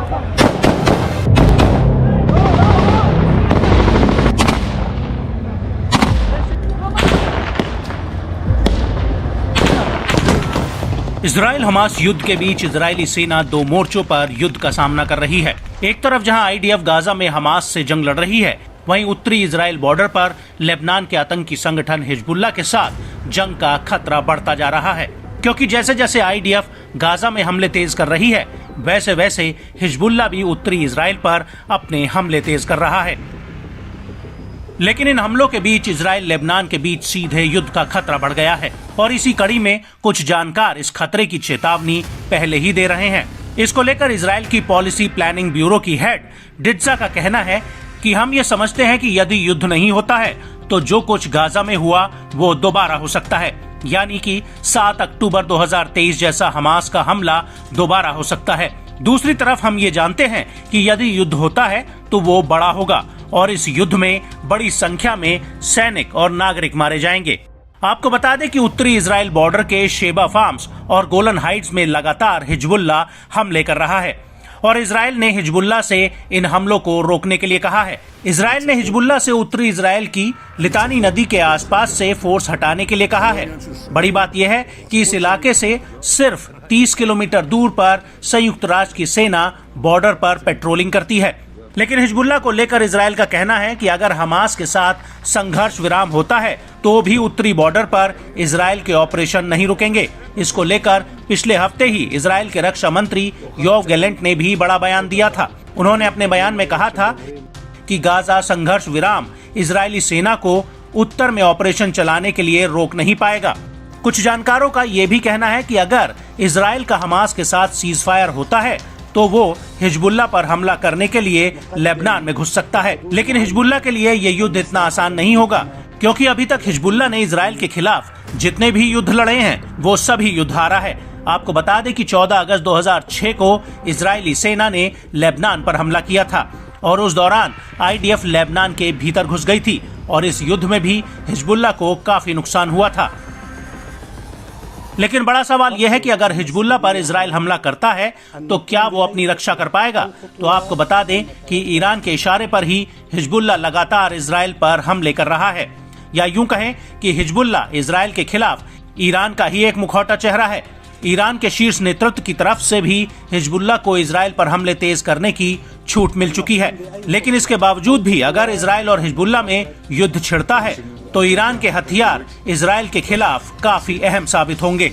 Israel Hamas युद्ध के बीच Israeli सेना दो मोर्चों पर युद्ध का सामना कर रही है। एक तरफ जहां आईडीएफ गाजा में हमास से जंग लड़ रही है, वहीं उत्तरी इजराइल बॉर्डर पर लेबनान के आतंकी संगठन हिजबुल्लाह के साथ जंग का खतरा बढ़ता जा रहा है। क्योंकि जैसे जैसे आईडीएफ गाजा में हमले तेज कर रही है, वैसे वैसे हिजबुल्लाह भी उत्तरी इजराइल पर अपने हमले तेज कर रहा है। लेकिन इन हमलों के बीच इजराइल लेबनान के बीच सीधे युद्ध का खतरा बढ़ गया है और इसी कड़ी में कुछ जानकार इस खतरे की चेतावनी पहले ही दे रहे हैं। इसको लेकर इजराइल की पॉलिसी प्लानिंग ब्यूरो की हेड डिट्जा का कहना है कि हम ये समझते हैं कि यदि युद्ध नहीं होता है तो जो कुछ गाजा में हुआ वो दोबारा हो सकता है, यानी कि 7 अक्टूबर 2023 जैसा हमास का हमला दोबारा हो सकता है। दूसरी तरफ हम ये जानते हैं कि यदि युद्ध होता है तो वो बड़ा होगा और इस युद्ध में बड़ी संख्या में सैनिक और नागरिक मारे जाएंगे। आपको बता दें कि उत्तरी इजराइल बॉर्डर के शेबा फार्म्स और गोलन हाइट्स में लगातार हिजबुल्लाह हमले कर रहा है और इजराइल ने हिजबुल्लाह से इन हमलों को रोकने के लिए कहा है। इजराइल ने हिजबुल्लाह से उत्तरी इजराइल की लितानी नदी के आसपास से फोर्स हटाने के लिए कहा है। बड़ी बात यह है कि इस इलाके से सिर्फ 30 किलोमीटर दूर पर संयुक्त राष्ट्र की सेना बॉर्डर पर पेट्रोलिंग करती है। लेकिन हिजबुल्लाह को लेकर इजराइल का कहना है कि अगर हमास के साथ संघर्ष विराम होता है तो भी उत्तरी बॉर्डर पर इजराइल के ऑपरेशन नहीं रुकेंगे। इसको लेकर पिछले हफ्ते ही इजराइल के रक्षा मंत्री योव गैलेंट ने भी बड़ा बयान दिया था। उन्होंने अपने बयान में कहा था कि गाजा संघर्ष विराम इजरायली सेना को उत्तर में ऑपरेशन चलाने के लिए रोक नहीं पाएगा। कुछ जानकारों का ये भी कहना है कि अगर इजराइल का हमास के साथ सीज फायर होता है तो वो हिजबुल्लाह पर हमला करने के लिए लेबनान में घुस सकता है। लेकिन हिजबुल्लाह के लिए ये युद्ध इतना आसान नहीं होगा, क्योंकि अभी तक हिजबुल्लाह ने इजराइल के खिलाफ जितने भी युद्ध लड़े हैं वो सभी युद्ध हारा है। आपको बता दें कि 14 अगस्त 2006 को इजरायली सेना ने लेबनान पर हमला किया था और उस दौरान आईडीएफ लेबनान के भीतर घुस गई थी और इस युद्ध में भी हिजबुल्लाह को काफी नुकसान हुआ था। लेकिन बड़ा सवाल यह है कि अगर हिजबुल्लाह पर इजराइल हमला करता है तो क्या वो अपनी रक्षा कर पाएगा। तो आपको बता दें कि ईरान के इशारे पर ही हिजबुल्लाह लगातार इजराइल पर हमले कर रहा है, या यूं कहें कि हिजबुल्लाह इजराइल के खिलाफ ईरान का ही एक मुखौटा चेहरा है। ईरान के शीर्ष नेतृत्व की तरफ से भी हिजबुल्लाह को इजराइल पर हमले तेज करने की छूट मिल चुकी है। लेकिन इसके बावजूद भी अगर इजराइल और हिजबुल्लाह में युद्ध छिड़ता है तो ईरान के हथियार इजराइल के खिलाफ काफी अहम साबित होंगे।